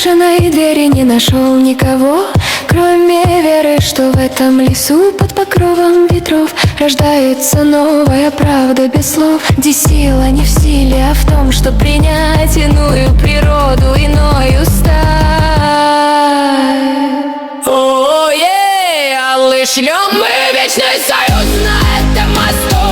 брошенной двери не нашел никого, кроме веры, что в этом лесу под покровом ветров рождается новая правда без слов, где сила не в силе, а в том, что принять иную природу, иною стать. О-е, шлем мы вечный союз на этом мосту.